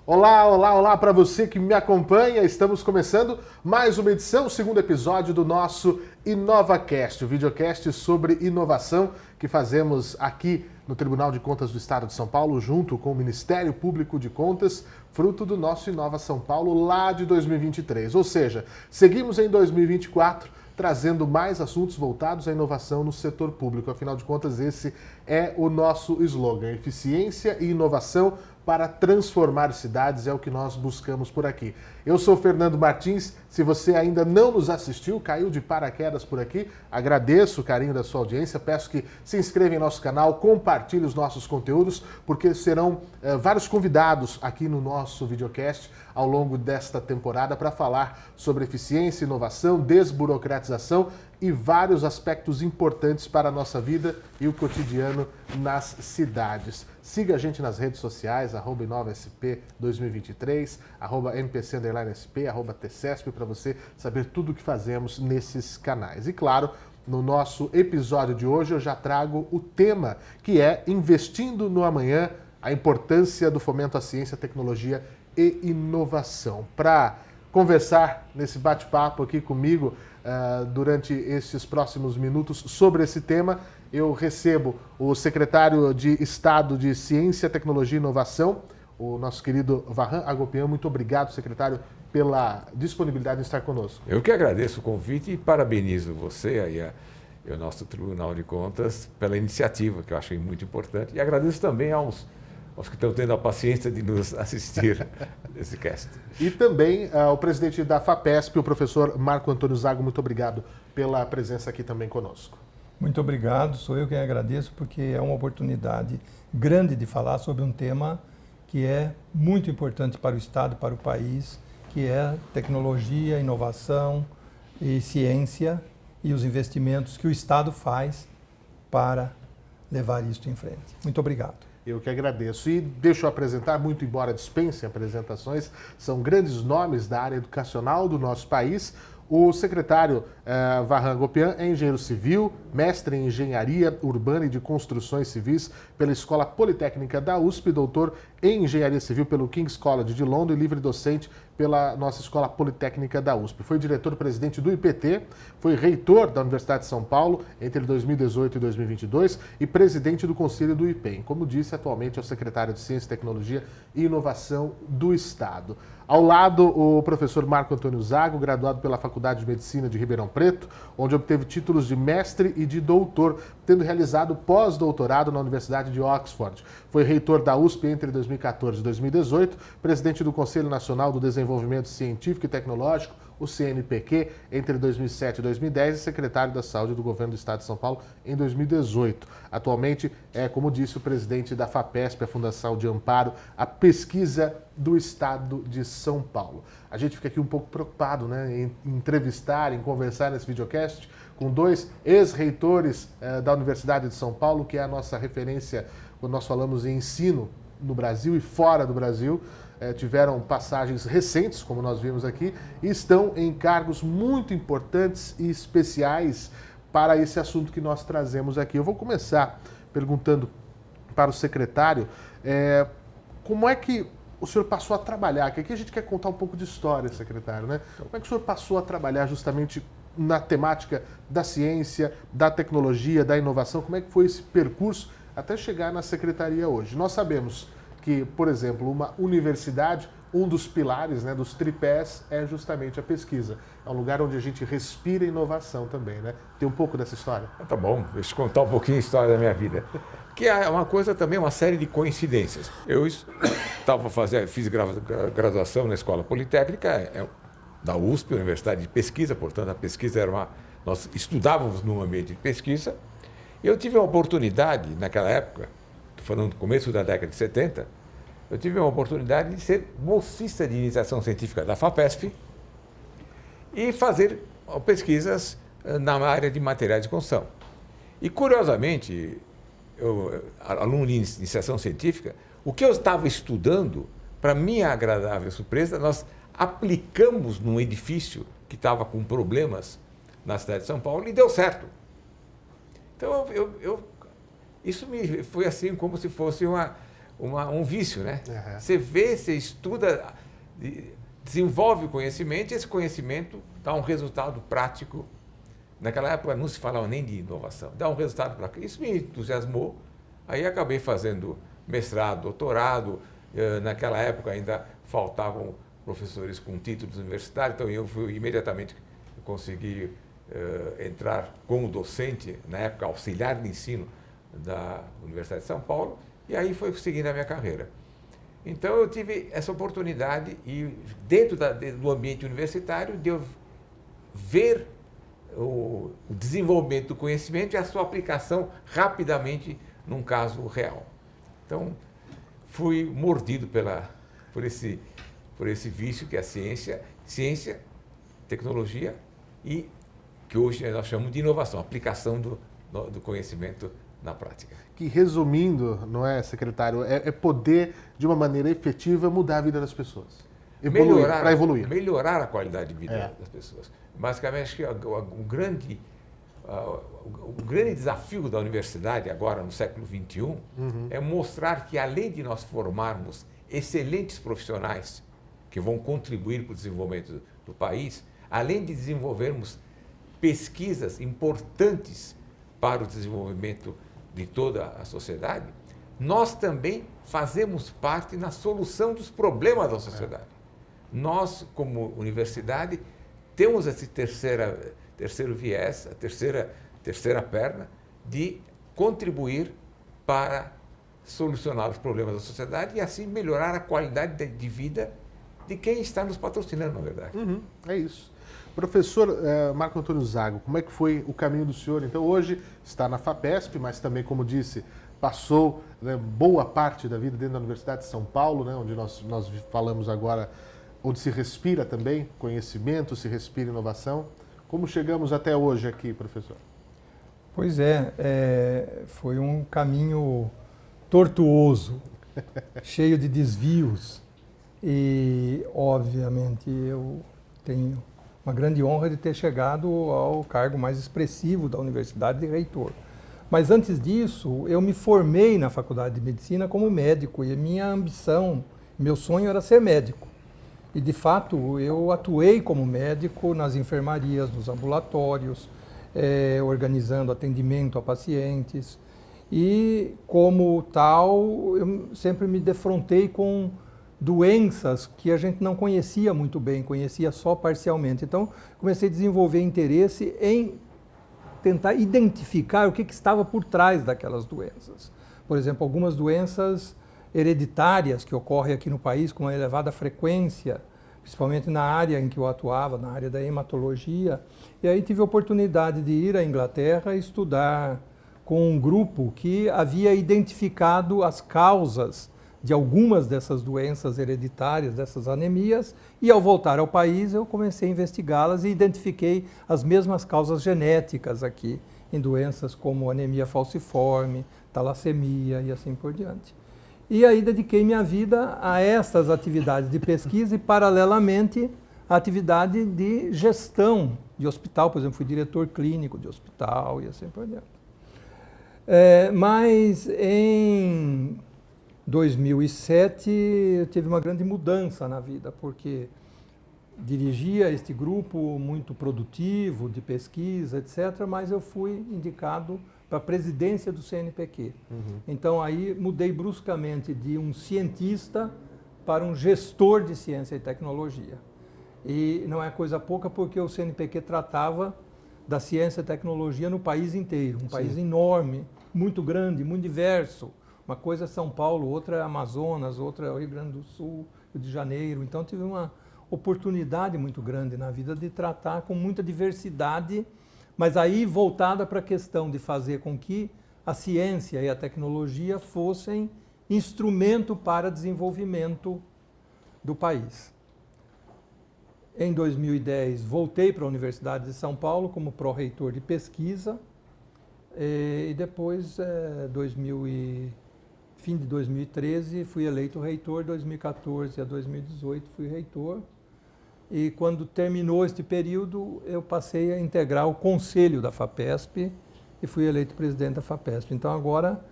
Olá, olá, olá para você que me acompanha. Estamos começando mais uma edição, o segundo episódio do nosso InovaCast, o videocast sobre inovação que fazemos aqui no Tribunal de Contas do Estado de São Paulo, junto com o Ministério Público de Contas, fruto do nosso Inova São Paulo lá de 2023. Ou seja, seguimos em 2024 trazendo mais assuntos voltados à inovação no setor público. Afinal de contas, esse é o nosso slogan: eficiência e inovação para transformar cidades, é o que nós buscamos por aqui. Eu sou Fernando Martins. Se você ainda não nos assistiu, caiu de paraquedas por aqui, agradeço o carinho da sua audiência, peço que se inscreva em nosso canal, compartilhe os nossos conteúdos, porque serão vários convidados aqui no nosso videocast ao longo desta temporada para falar sobre eficiência, inovação, desburocratização e vários aspectos importantes para a nossa vida e o cotidiano nas cidades. Siga a gente nas redes sociais, @InovaSP2023, @MPC_SP, @TCESP, para você saber tudo o que fazemos nesses canais. E claro, no nosso episódio de hoje eu já trago o tema, que é Investindo no Amanhã, a importância do fomento à ciência, tecnologia e inovação. Para conversar nesse bate-papo aqui comigo durante esses próximos minutos sobre esse tema, eu recebo o secretário de Estado de Ciência, Tecnologia e Inovação, o nosso querido Vahan Agopian. Muito obrigado, secretário, pela disponibilidade de estar conosco. Eu que agradeço o convite e parabenizo você e o nosso Tribunal de Contas pela iniciativa, que eu achei muito importante. E agradeço também aos que estão tendo a paciência de nos assistir nesse cast. E também o presidente da FAPESP, o professor Marco Antônio Zago. Muito obrigado pela presença aqui também conosco. Muito obrigado, sou eu quem agradeço, porque é uma oportunidade grande de falar sobre um tema que é muito importante para o Estado, para o país, que é tecnologia, inovação e ciência e os investimentos que o Estado faz para levar isso em frente. Muito obrigado. Eu que agradeço. E deixo eu apresentar, muito embora dispensem apresentações, são grandes nomes da área educacional do nosso país. O secretário Vahan Agopian é engenheiro civil, mestre em engenharia urbana e de construções civis pela Escola Politécnica da USP, doutor em engenharia civil pelo King's College de Londres e livre docente pela nossa Escola Politécnica da USP. Foi diretor-presidente do IPT, foi reitor da Universidade de São Paulo entre 2018 e 2022 e presidente do Conselho do IPEM. Como disse, atualmente é o secretário de Ciência, Tecnologia e Inovação do Estado. Ao lado, o professor Marco Antônio Zago, graduado pela Faculdade de Medicina de Ribeirão Preto, onde obteve títulos de mestre e de doutor, tendo realizado pós-doutorado na Universidade de Oxford. Foi reitor da USP entre 2014 e 2018, presidente do Conselho Nacional do Desenvolvimento Científico e Tecnológico, o CNPq, entre 2007 e 2010 e secretário da Saúde do Governo do Estado de São Paulo em 2018. Atualmente é, como disse, o presidente da FAPESP, a Fundação de Amparo à Pesquisa do Estado de São Paulo. A gente fica aqui um pouco preocupado, né, em entrevistar, em conversar nesse videocast com dois ex-reitores da Universidade de São Paulo, que é a nossa referência quando nós falamos em ensino no Brasil e fora do Brasil. Tiveram passagens recentes, como nós vimos aqui, e estão em cargos muito importantes e especiais para esse assunto que nós trazemos aqui. Eu vou começar perguntando para o secretário como é que o senhor passou a trabalhar, que aqui a gente quer contar um pouco de história, secretário, né? Como é que o senhor passou a trabalhar justamente na temática da ciência, da tecnologia, da inovação? Como é que foi esse percurso até chegar na secretaria hoje? Nós sabemos que, por exemplo, uma universidade, um dos pilares, né, dos tripés é justamente a pesquisa. É um lugar onde a gente respira inovação também, né? Tem um pouco dessa história? Tá bom, deixa eu contar um pouquinho a história da minha vida. Que é uma coisa também, uma série de coincidências. Eu fiz graduação na Escola Politécnica, da USP, Universidade de Pesquisa, portanto a pesquisa nós estudávamos num ambiente de pesquisa. Eu tive a oportunidade, naquela época, falando do começo da década de 70, eu tive a oportunidade de ser bolsista de iniciação científica da FAPESP e fazer pesquisas na área de materiais de construção. E, curiosamente, aluno de iniciação científica, o que eu estava estudando, para minha agradável surpresa, nós aplicamos num edifício que estava com problemas na cidade de São Paulo e deu certo. Então, isso foi assim como se fosse um vício, né? Uhum. Você vê, você estuda, desenvolve o conhecimento e esse conhecimento dá um resultado prático. Naquela época não se falava nem de inovação, dá um resultado prático. Isso me entusiasmou, aí acabei fazendo mestrado, doutorado. Naquela época ainda faltavam professores com títulos universitários, então eu fui imediatamente consegui entrar como docente, na época auxiliar de ensino da Universidade de São Paulo, e aí foi seguindo a minha carreira. Então eu tive essa oportunidade e dentro do ambiente universitário de eu ver o desenvolvimento do conhecimento e a sua aplicação rapidamente num caso real. Então fui mordido por esse vício que é a ciência, tecnologia e que hoje nós chamamos de inovação, aplicação do conhecimento na prática. Que, resumindo, não é, secretário, é poder, de uma maneira efetiva, mudar a vida das pessoas. Para evoluir. Melhorar a qualidade de vida das pessoas. Basicamente, acho que o grande desafio da universidade, agora no século XXI, é mostrar que, além de nós formarmos excelentes profissionais que vão contribuir para o desenvolvimento do país, além de desenvolvermos pesquisas importantes para o desenvolvimento de toda a sociedade, nós também fazemos parte na solução dos problemas da sociedade. Nós, como universidade, temos esse terceiro viés, a terceira perna, de contribuir para solucionar os problemas da sociedade e assim melhorar a qualidade de vida de quem está nos patrocinando, na verdade. É isso. Professor Marco Antônio Zago, como é que foi o caminho do senhor? Então, hoje está na FAPESP, mas também, como disse, passou boa parte da vida dentro da Universidade de São Paulo, né, onde nós falamos agora, onde se respira também conhecimento, se respira inovação. Como chegamos até hoje aqui, professor? Pois foi um caminho tortuoso, cheio de desvios e, obviamente, eu tenho uma grande honra de ter chegado ao cargo mais expressivo da Universidade de reitor. Mas antes disso, eu me formei na Faculdade de Medicina como médico e a minha ambição, meu sonho era ser médico. E, de fato, eu atuei como médico nas enfermarias, nos ambulatórios, organizando atendimento a pacientes. E, como tal, eu sempre me defrontei com doenças que a gente não conhecia muito bem, conhecia só parcialmente. Então, comecei a desenvolver interesse em tentar identificar o que estava por trás daquelas doenças. Por exemplo, algumas doenças hereditárias que ocorrem aqui no país com uma elevada frequência, principalmente na área em que eu atuava, na área da hematologia. E aí tive a oportunidade de ir à Inglaterra e estudar com um grupo que havia identificado as causas de algumas dessas doenças hereditárias, dessas anemias, e ao voltar ao país eu comecei a investigá-las e identifiquei as mesmas causas genéticas aqui, em doenças como anemia falciforme, talassemia e assim por diante. E aí dediquei minha vida a essas atividades de pesquisa e, paralelamente, a atividade de gestão de hospital. Por exemplo, fui diretor clínico de hospital e assim por diante. Mas em 2007 eu tive uma grande mudança na vida, porque dirigia este grupo muito produtivo de pesquisa, etc., mas eu fui indicado para a presidência do CNPq. Então aí mudei bruscamente de um cientista para um gestor de ciência e tecnologia. E não é coisa pouca, porque o CNPq tratava da ciência e tecnologia no país inteiro, um país enorme, muito grande, muito diverso. Uma coisa é São Paulo, outra é Amazonas, outra é o Rio Grande do Sul, Rio de Janeiro. Então tive uma oportunidade muito grande na vida de tratar com muita diversidade, mas aí voltada para a questão de fazer com que a ciência e a tecnologia fossem instrumento para desenvolvimento do país. Em 2010, voltei para a Universidade de São Paulo como pró-reitor de pesquisa e depois, fim de 2013, fui eleito reitor, 2014 a 2018 fui reitor. E quando terminou este período, eu passei a integrar o conselho da FAPESP e fui eleito presidente da FAPESP. Então agora,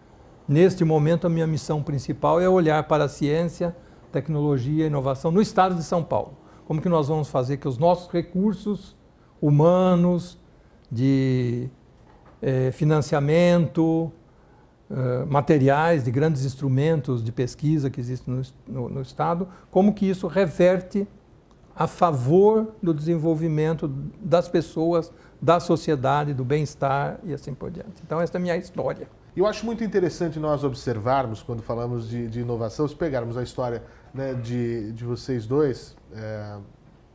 Neste momento, a minha missão principal é olhar para a ciência, tecnologia e inovação no estado de São Paulo. Como que nós vamos fazer que os nossos recursos humanos, de financiamento, materiais, de grandes instrumentos de pesquisa que existem no Estado, como que isso reverte a favor do desenvolvimento das pessoas, da sociedade, do bem-estar e assim por diante. Então, essa é a minha história. Eu acho muito interessante nós observarmos, quando falamos de inovação, se pegarmos a história, né, de vocês dois,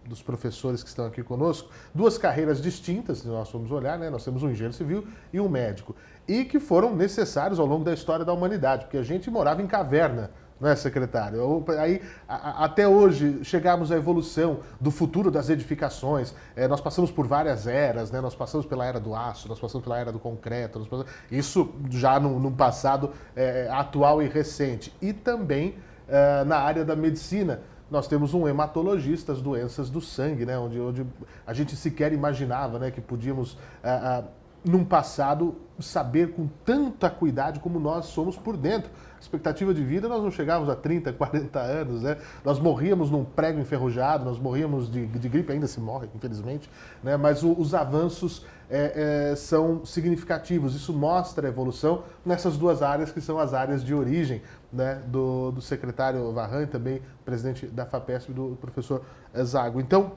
dos professores que estão aqui conosco, duas carreiras distintas, se nós formos olhar, né? Nós temos um engenheiro civil e um médico, e que foram necessários ao longo da história da humanidade, porque a gente morava em caverna, não é, secretário? Aí, até hoje, chegamos à evolução do futuro das edificações. Nós passamos por várias eras, né? Nós passamos pela era do aço, nós passamos pela era do concreto, isso já num passado atual e recente. E também na área da medicina, nós temos um hematologista, as doenças do sangue, né? onde a gente sequer imaginava, né, que podíamos, num passado, saber com tanta cuidado como nós somos por dentro. A expectativa de vida, nós não chegávamos a 30, 40 anos, né? Nós morríamos num prego enferrujado, nós morríamos de gripe, ainda se morre, infelizmente, né? Mas os avanços são significativos. Isso mostra a evolução nessas duas áreas que são as áreas de origem, né, do secretário Varran e também presidente da FAPESP, do professor Zago. Então,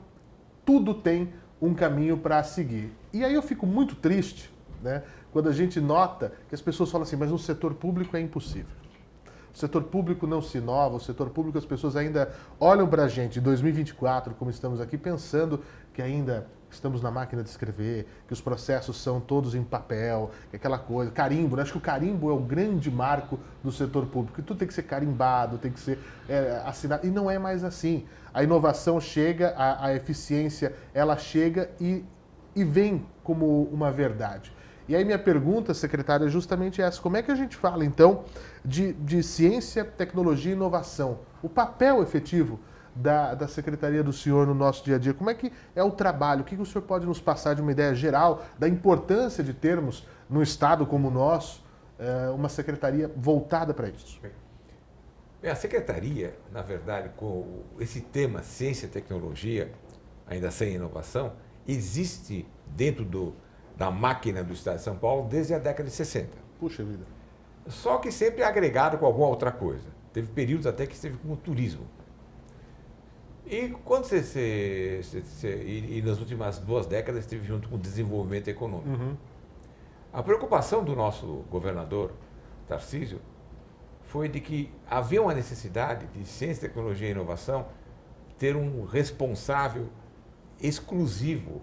tudo tem um caminho para seguir. E aí eu fico muito triste, né, quando a gente nota que as pessoas falam assim, mas no setor público é impossível. O setor público não se inova, o setor público, as pessoas ainda olham para a gente em 2024, como estamos aqui, pensando que ainda estamos na máquina de escrever, que os processos são todos em papel, aquela coisa, carimbo, né? Acho que o carimbo é o grande marco do setor público, que tudo tem que ser carimbado, tem que ser assinado, e não é mais assim. A inovação chega, a eficiência, ela chega e vem como uma verdade. E aí minha pergunta, secretária, é justamente essa. Como é que a gente fala, então, de ciência, tecnologia e inovação? O papel efetivo da Secretaria do senhor no nosso dia a dia? Como é que é o trabalho? O que o senhor pode nos passar de uma ideia geral da importância de termos, num estado como o nosso, uma secretaria voltada para isso? A secretaria, na verdade, com esse tema ciência e tecnologia, ainda sem inovação, existe dentro da máquina do Estado de São Paulo desde a década de 60. Puxa vida. Só que sempre agregado com alguma outra coisa. Teve períodos até que esteve com o turismo. E quando e nas últimas 2 décadas esteve junto com o desenvolvimento econômico. Uhum. A preocupação do nosso governador, Tarcísio, foi de que havia uma necessidade de ciência, tecnologia e inovação ter um responsável exclusivo,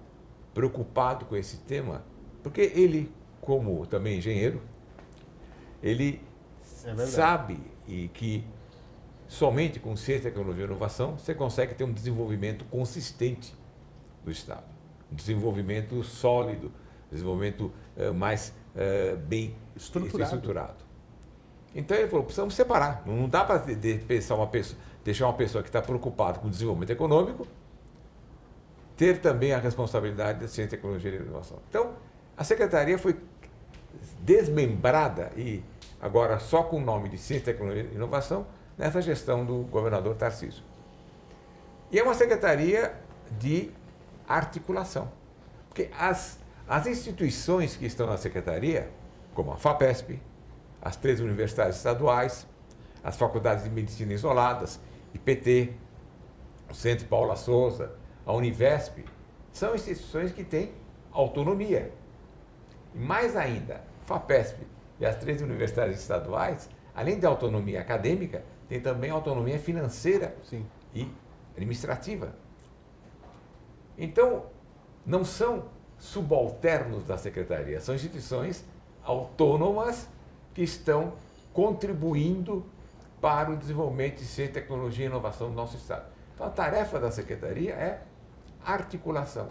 preocupado com esse tema, porque ele, como também engenheiro, ele sabe que somente com ciência, tecnologia e inovação você consegue ter um desenvolvimento consistente do Estado, um desenvolvimento sólido, um desenvolvimento mais bem estruturado. Então ele falou, precisamos separar, não dá para deixar uma pessoa que está preocupada com o desenvolvimento econômico ter também a responsabilidade da ciência, tecnologia e inovação. Então, a secretaria foi desmembrada e agora só com o nome de ciência, tecnologia e inovação nessa gestão do governador Tarcísio. E é uma secretaria de articulação, porque as instituições que estão na secretaria, como a FAPESP, as 3 universidades estaduais, as faculdades de medicina isoladas, IPT, o Centro Paula Souza, a Univesp, são instituições que têm autonomia. E mais ainda, FAPESP e as 3 universidades estaduais, além da autonomia acadêmica, tem também autonomia financeira. Sim. E administrativa. Então, não são subalternos da secretaria, são instituições autônomas que estão contribuindo para o desenvolvimento de ciência, tecnologia e inovação do nosso Estado. Então, a tarefa da secretaria é articulação,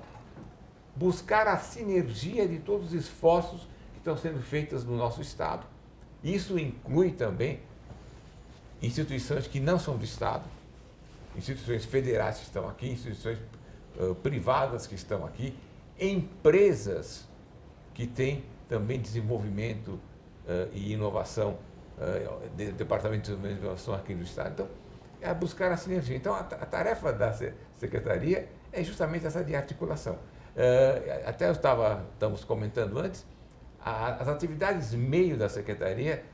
buscar a sinergia de todos os esforços que estão sendo feitos no nosso Estado. Isso inclui também instituições que não são do Estado, instituições federais que estão aqui, instituições privadas que estão aqui, empresas que têm também desenvolvimento e inovação departamento de inovação aqui no Estado. Então, é buscar a sinergia. Então, a tarefa da Secretaria é justamente essa de articulação. Até estamos comentando antes, as atividades meio da Secretaria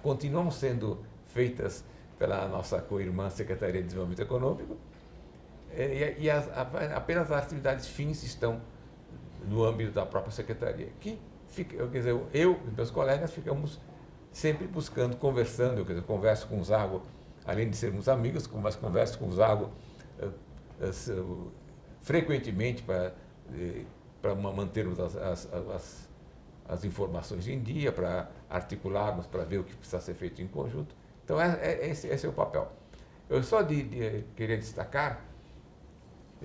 continuam sendo feitas pela nossa co-irmã Secretaria de Desenvolvimento Econômico, e apenas as atividades fins estão no âmbito da própria Secretaria. Quer dizer, eu e meus colegas ficamos sempre buscando, conversando. Eu converso com o Zago, além de sermos amigos, mas converso com o Zago frequentemente para mantermos as informações em dia, para articularmos, para ver o que precisa ser feito em conjunto. Então, esse é o papel. Eu só queria destacar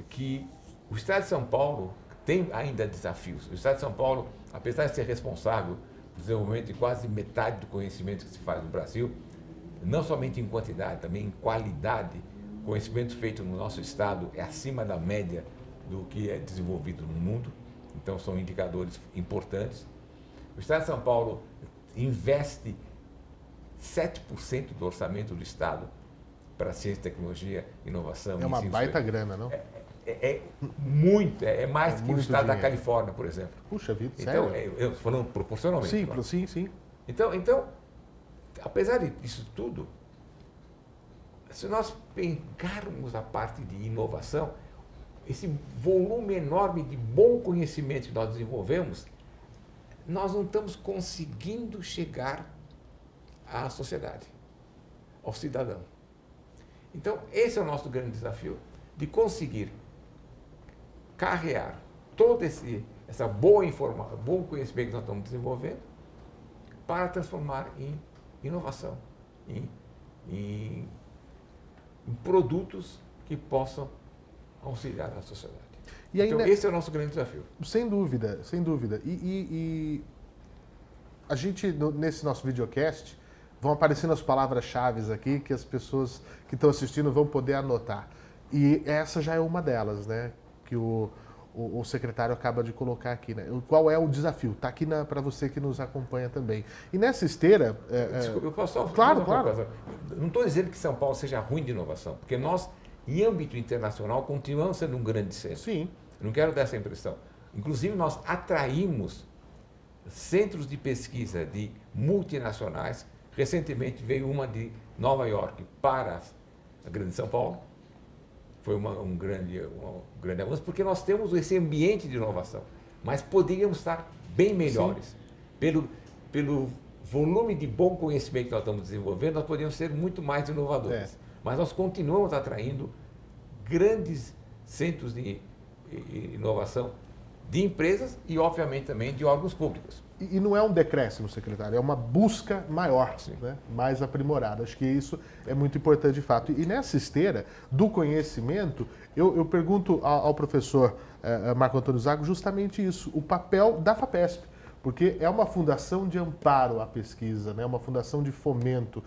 que o Estado de São Paulo tem ainda desafios. O Estado de São Paulo, apesar de ser responsável pelo desenvolvimento de quase metade do conhecimento que se faz no Brasil, não somente em quantidade, também em qualidade, o conhecimento feito no nosso Estado é acima da média do que é desenvolvido no mundo. Então, são indicadores importantes. O Estado de São Paulo investe 7% do orçamento do Estado para ciência, tecnologia, inovação. É uma baita grana, não? É muito, é mais que o Estado dinheiro. da Califórnia, por exemplo. Puxa vida, então, sério? eu estou falando proporcionalmente. Sim, claro. sim. Então, apesar disso tudo, se nós pegarmos a parte de inovação, esse volume enorme de bom conhecimento que nós desenvolvemos, nós não estamos conseguindo chegar à sociedade, ao cidadão. Então, esse é o nosso grande desafio, de conseguir carrear todo essa boa informação, bom conhecimento que nós estamos desenvolvendo, para transformar em inovação, em produtos que possam auxiliar a sociedade. E ainda, então, esse é o nosso grande desafio. Sem dúvida, sem dúvida. E a gente, nesse nosso videocast, vão aparecendo as palavras-chave aqui que as pessoas que estão assistindo vão poder anotar. E essa já é uma delas, né? Que o secretário acaba de colocar aqui, né? Qual é o desafio? Está aqui para você que nos acompanha também. E nessa esteira... Desculpa, eu posso só claro. Coisa. Não estou dizendo que São Paulo seja ruim de inovação, porque nós, em âmbito internacional, continuamos sendo um grande centro. Sim. Eu não quero dar essa impressão. Inclusive, nós atraímos centros de pesquisa de multinacionais. Recentemente veio uma de Nova York para a Grande São Paulo. Foi um grande avanço, porque nós temos esse ambiente de inovação, mas poderíamos estar bem melhores. Pelo volume de bom conhecimento que nós estamos desenvolvendo, nós poderíamos ser muito mais inovadores. Mas nós continuamos atraindo grandes centros de inovação de empresas e, obviamente, também de órgãos públicos. E não é um decréscimo, secretário, é uma busca maior, né? Mais aprimorada. Acho que isso é muito importante de fato. E nessa esteira do conhecimento, eu pergunto ao professor Marco Antônio Zago justamente isso, o papel da FAPESP, porque é uma fundação de amparo à pesquisa, né? Uma fundação de fomento,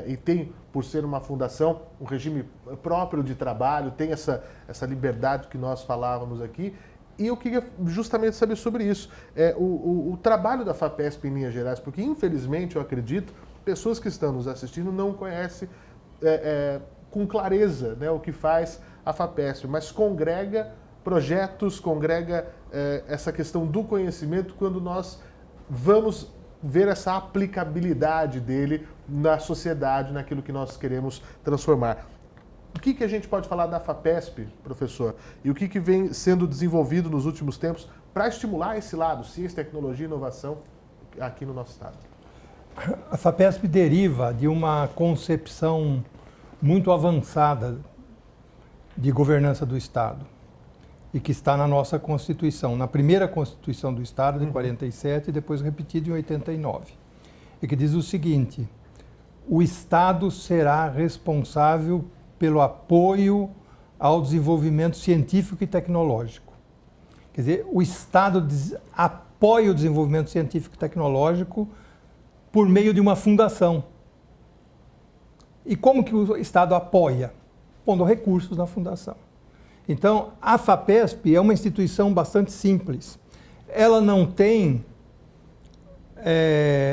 e tem, por ser uma fundação, um regime próprio de trabalho, tem essa liberdade que nós falávamos aqui. E eu queria justamente saber sobre isso, o trabalho da FAPESP em linhas gerais, porque infelizmente eu acredito, pessoas que estão nos assistindo não conhecem com clareza, né, o que faz a FAPESP, mas congrega projetos, congrega essa questão do conhecimento quando nós vamos ver essa aplicabilidade dele na sociedade, naquilo que nós queremos transformar. O que a gente pode falar da FAPESP, professor, e o que vem sendo desenvolvido nos últimos tempos para estimular esse lado, ciência, tecnologia e inovação aqui no nosso estado? A FAPESP deriva de uma concepção muito avançada de governança do Estado e que está na nossa Constituição, na primeira Constituição do Estado de 47 e depois repetida em 89, e que diz o seguinte: o Estado será responsável pelo apoio ao desenvolvimento científico e tecnológico. Quer dizer, o Estado apoia o desenvolvimento científico e tecnológico por meio de uma fundação. E como que o Estado apoia? Pondo recursos na fundação. Então, a FAPESP é uma instituição bastante simples. Ela não tem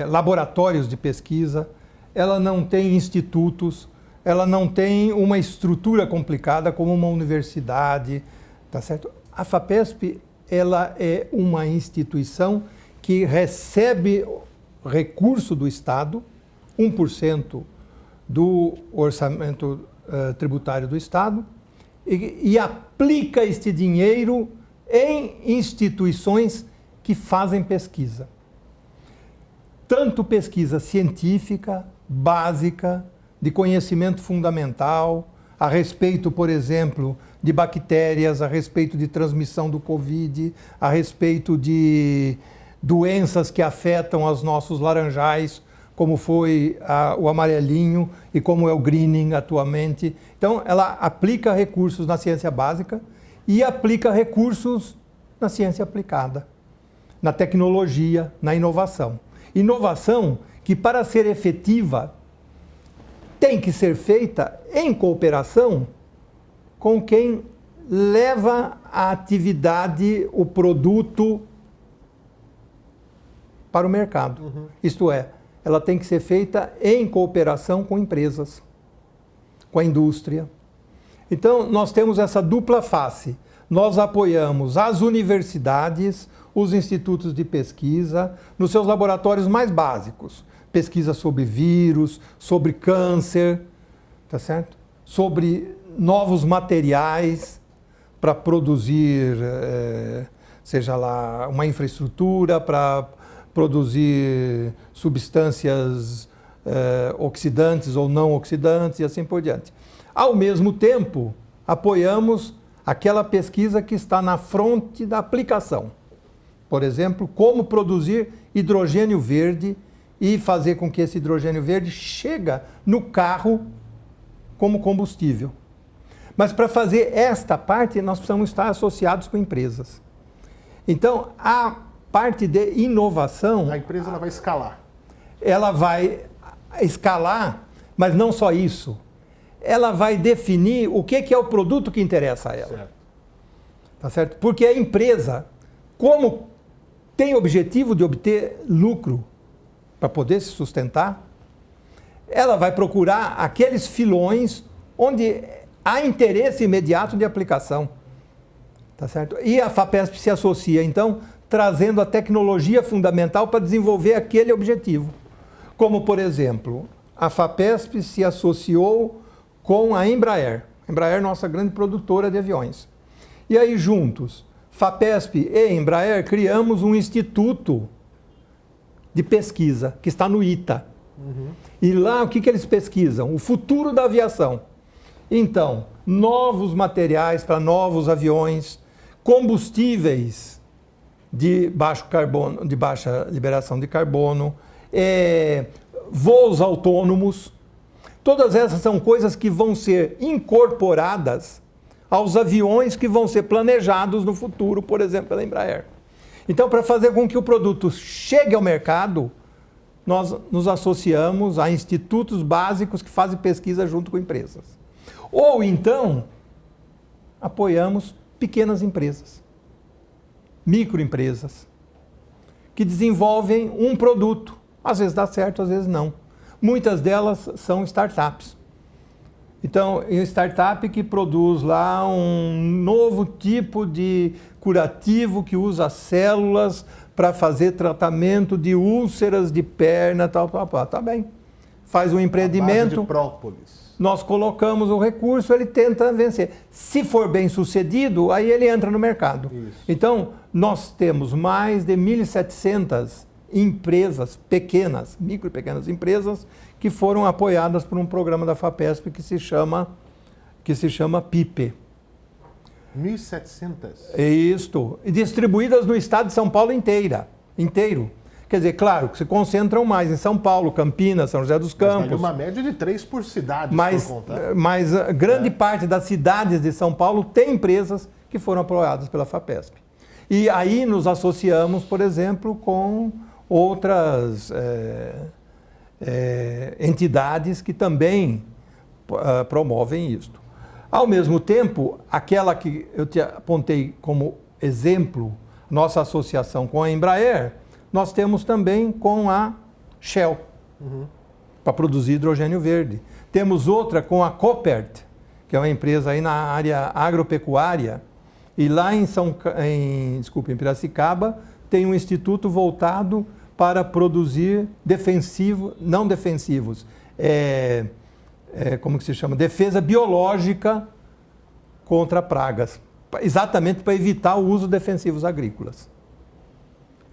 laboratórios de pesquisa, ela não tem institutos, ela não tem uma estrutura complicada como uma universidade, tá certo? A FAPESP, ela é uma instituição que recebe recurso do Estado, 1% do orçamento tributário do Estado, e aplica este dinheiro em instituições que fazem pesquisa. Tanto pesquisa científica, básica, de conhecimento fundamental, a respeito, por exemplo, de bactérias, a respeito de transmissão do Covid, a respeito de doenças que afetam os nossos laranjais, como foi o amarelinho e como é o greening atualmente. Então, ela aplica recursos na ciência básica e aplica recursos na ciência aplicada, na tecnologia, na inovação. Inovação que, para ser efetiva, tem que ser feita em cooperação com quem leva a atividade, o produto para o mercado. Isto é, ela tem que ser feita em cooperação com empresas, com a indústria. Então, nós temos essa dupla face. Nós apoiamos as universidades, os institutos de pesquisa, nos seus laboratórios mais básicos. Pesquisa sobre vírus, sobre câncer, tá certo? Sobre novos materiais para produzir, seja lá, uma infraestrutura para produzir substâncias oxidantes ou não oxidantes e assim por diante. Ao mesmo tempo, apoiamos aquela pesquisa que está na fronte da aplicação. Por exemplo, como produzir hidrogênio verde e fazer com que esse hidrogênio verde chegue no carro como combustível. Mas para fazer esta parte, nós precisamos estar associados com empresas. Então, a parte de inovação... A empresa ela vai escalar. Ela vai escalar, mas não só isso. Ela vai definir o que é o produto que interessa a ela. Certo. Tá certo? Porque a empresa, como tem o objetivo de obter lucro para poder se sustentar, ela vai procurar aqueles filões onde há interesse imediato de aplicação. Tá certo? E a FAPESP se associa, então, trazendo a tecnologia fundamental para desenvolver aquele objetivo. Como, por exemplo, a FAPESP se associou com a Embraer. A Embraer é nossa grande produtora de aviões. E aí, juntos, FAPESP e Embraer, criamos um instituto de pesquisa, que está no ITA. E lá, o que eles pesquisam? O futuro da aviação. Então, novos materiais para novos aviões, combustíveis de baixo carbono, de baixa liberação de carbono, voos autônomos. Todas essas são coisas que vão ser incorporadas aos aviões que vão ser planejados no futuro, por exemplo, pela Embraer. Então, para fazer com que o produto chegue ao mercado, nós nos associamos a institutos básicos que fazem pesquisa junto com empresas. Ou então, apoiamos pequenas empresas, microempresas, que desenvolvem um produto. Às vezes dá certo, às vezes não. Muitas delas são startups. Então, é uma startup que produz lá um novo tipo de curativo que usa células para fazer tratamento de úlceras de perna, tal. Tá bem. Faz um empreendimento. A base de própolis. Nós colocamos o recurso, ele tenta vencer. Se for bem sucedido, aí ele entra no mercado. Isso. Então, nós temos mais de 1.700 empresas pequenas, micro e pequenas empresas, que foram apoiadas por um programa da FAPESP que se chama PIPE. 1.700? É isto. E distribuídas no estado de São Paulo inteiro. Quer dizer, claro, que se concentram mais em São Paulo, Campinas, São José dos Campos. Mas uma média de 3 por cidade, mas a grande parte das cidades de São Paulo tem empresas que foram apoiadas pela FAPESP. E aí nos associamos, por exemplo, com outras entidades que também promovem isto. Ao mesmo tempo, aquela que eu te apontei como exemplo, nossa associação com a Embraer, nós temos também com a Shell, para produzir hidrogênio verde. Temos outra com a Copert, que é uma empresa aí na área agropecuária, e lá em Piracicaba tem um instituto voltado para produzir não defensivos, como que se chama? Defesa biológica contra pragas, exatamente para evitar o uso de defensivos agrícolas.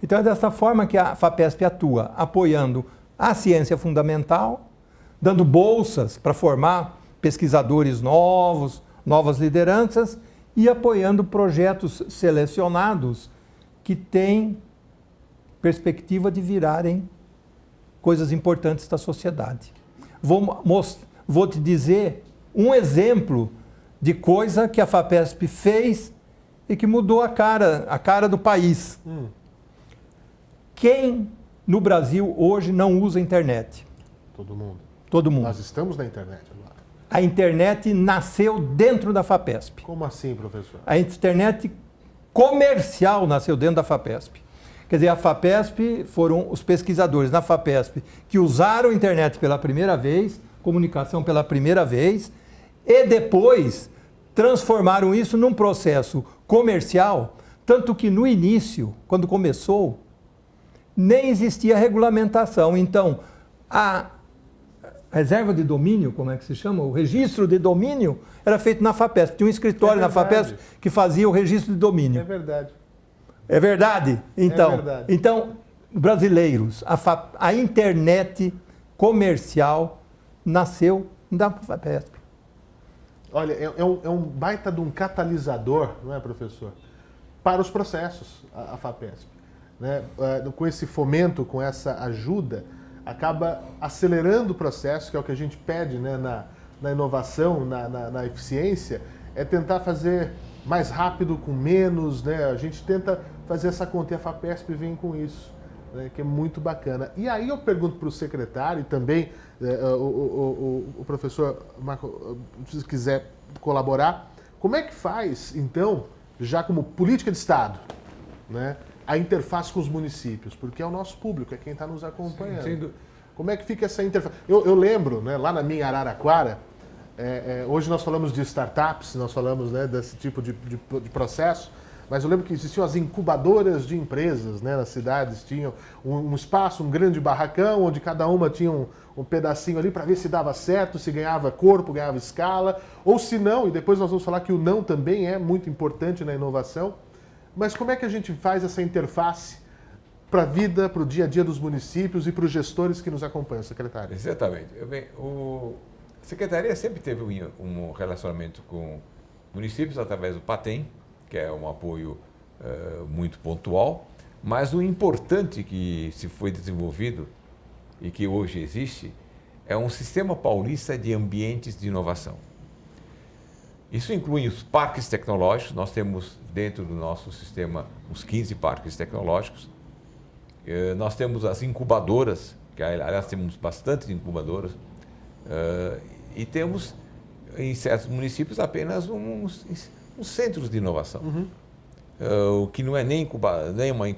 Então é dessa forma que a FAPESP atua, apoiando a ciência fundamental, dando bolsas para formar pesquisadores novos, novas lideranças e apoiando projetos selecionados que têm perspectiva de virarem coisas importantes da sociedade. Vou te dizer um exemplo de coisa que a FAPESP fez e que mudou a cara do país. Quem no Brasil hoje não usa internet? Todo mundo. Todo mundo. Nós estamos na internet agora. A internet nasceu dentro da FAPESP. Como assim, professor? A internet comercial nasceu dentro da FAPESP. Quer dizer, a FAPESP foram os pesquisadores na FAPESP que usaram a internet pela primeira vez, comunicação pela primeira vez, e depois transformaram isso num processo comercial, tanto que no início, quando começou, nem existia regulamentação. Então, a reserva de domínio, como é que se chama? O registro de domínio era feito na FAPESP. Tinha um escritório na FAPESP que fazia o registro de domínio. É verdade. É verdade? Então, é verdade. Então brasileiros, a internet comercial nasceu da FAPESP. Olha, é um baita de um catalisador, não é, professor? Para os processos, a FAPESP. Né? Com esse fomento, com essa ajuda, acaba acelerando o processo, que é o que a gente pede, né, na inovação, na eficiência, é tentar fazer mais rápido com menos, né? A gente tenta fazer essa conta e a FAPESP vem com isso, né, que é muito bacana. E aí eu pergunto para o secretário e também o professor Marco, se quiser colaborar, como é que faz, então, já como política de Estado, né, a interface com os municípios? Porque é o nosso público, é quem está nos acompanhando. Sim. Como é que fica essa interface? Eu lembro, né, lá na minha Araraquara, hoje nós falamos de startups, nós falamos, né, desse tipo de processo, mas eu lembro que existiam as incubadoras de empresas, né, nas cidades, tinham um espaço, um grande barracão, onde cada uma tinha um pedacinho ali para ver se dava certo, se ganhava corpo, ganhava escala, ou se não, e depois nós vamos falar que o não também é muito importante na inovação. Mas como é que a gente faz essa interface para a vida, para o dia a dia dos municípios e para os gestores que nos acompanham, secretário? Exatamente. A Secretaria sempre teve um relacionamento com municípios através do PATEM, que é um apoio muito pontual, mas o importante que se foi desenvolvido e que hoje existe é um sistema paulista de ambientes de inovação. Isso inclui os parques tecnológicos, nós temos dentro do nosso sistema uns 15 parques tecnológicos, nós temos as incubadoras, que aliás temos bastante incubadoras, e temos em certos municípios apenas uns centros de inovação. O que não é nem uma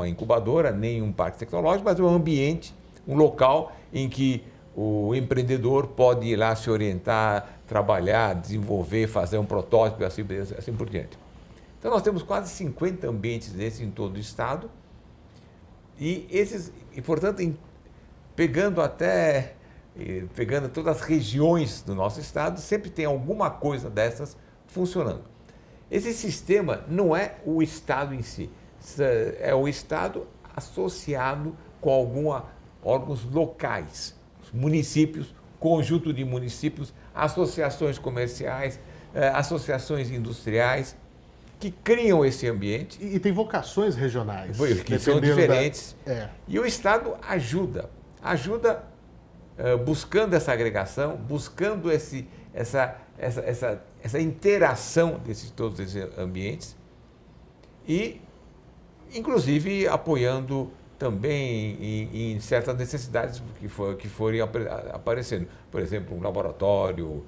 incubadora, nem um parque tecnológico, mas um ambiente, um local em que o empreendedor pode ir lá se orientar, trabalhar, desenvolver, fazer um protótipo e assim por diante. Então nós temos quase 50 ambientes desses em todo o estado e portanto, pegando todas as regiões do nosso estado, sempre tem alguma coisa dessas funcionando. Esse sistema não é o estado em si, é o estado associado com órgãos locais, municípios, conjunto de municípios, associações comerciais, associações industriais, que criam esse ambiente. E tem vocações regionais. Que são diferentes. E o Estado ajuda buscando essa agregação, buscando essa interação de todos esses ambientes e, inclusive, apoiando também em certas necessidades que forem aparecendo. Por exemplo, um laboratório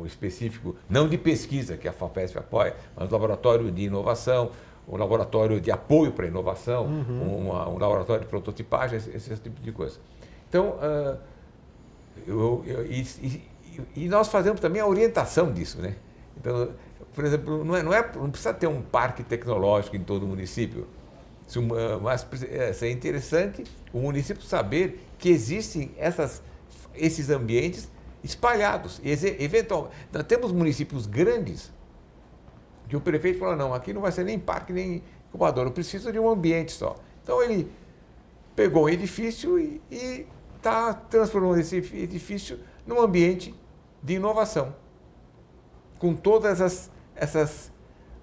específico, não de pesquisa, que a FAPESP apoia, mas um laboratório de inovação, um laboratório de apoio para a inovação, um laboratório de prototipagem, esse tipo de coisa. Então, e nós fazemos também a orientação disso, né? Então, por exemplo, não precisa ter um parque tecnológico em todo o município, mas é interessante o município saber que existem esses ambientes espalhados. Eventualmente, nós temos municípios grandes que o prefeito fala, não, aqui não vai ser nem parque, nem incubador, eu preciso de um ambiente só. Então ele pegou um edifício e está transformando esse edifício num ambiente de inovação, com todas essas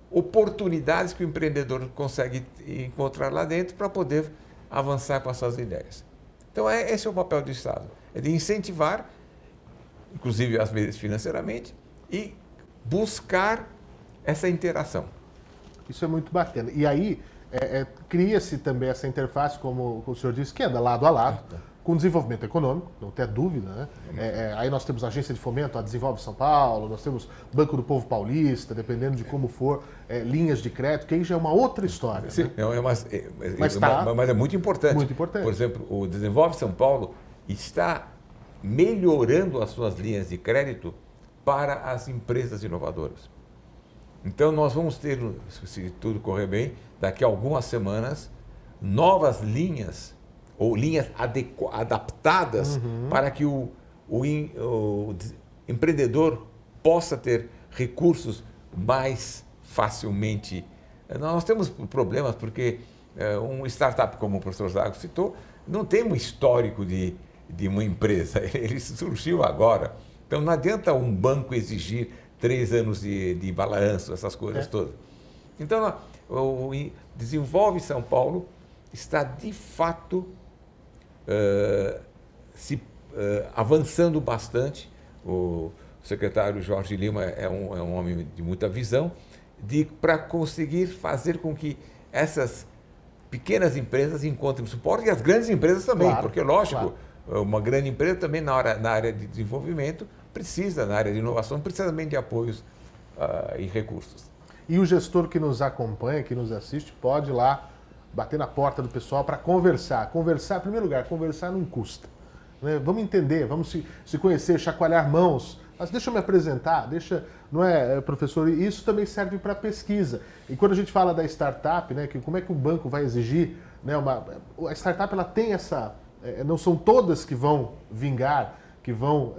oportunidades que o empreendedor consegue encontrar lá dentro para poder avançar com as suas ideias. Então esse é o papel do Estado, é de incentivar, inclusive às vezes financeiramente, e buscar essa interação. Isso é muito bacana. E aí, cria-se também essa interface, como o senhor disse, que é lado a lado, com desenvolvimento econômico, não tem dúvida, né? Aí nós temos a Agência de Fomento, a Desenvolve São Paulo, nós temos Banco do Povo Paulista, dependendo de como for, linhas de crédito, que aí já é uma outra história. Sim, né? Mas é muito importante. Muito importante. Por exemplo, o Desenvolve São Paulo está melhorando as suas linhas de crédito para as empresas inovadoras. Então, nós vamos ter, se tudo correr bem, daqui a algumas semanas, novas linhas, ou linhas adaptadas para que o empreendedor possa ter recursos mais facilmente. Nós temos problemas porque um startup, como o professor Zago citou, não tem um histórico de uma empresa, ele surgiu agora. Então, não adianta um banco exigir 3 anos de balanço, essas coisas todas. Então, o Desenvolve São Paulo está, de fato, avançando bastante. O secretário Jorge Lima é um homem de muita visão, para conseguir fazer com que essas pequenas empresas encontrem suporte, e as grandes empresas também, claro, porque, lógico, uma grande empresa também na área de desenvolvimento precisa, na área de inovação, precisa também de apoios e recursos. E o gestor que nos acompanha, que nos assiste, pode ir lá bater na porta do pessoal para conversar. Conversar, em primeiro lugar, conversar não custa. Né? Vamos entender, vamos se conhecer, chacoalhar mãos. Mas deixa eu me apresentar, não é, professor? Isso também serve para pesquisa. E quando a gente fala da startup, né, que como é que o banco vai exigir, né, a startup ela tem essa, não são todas que vão vingar, que vão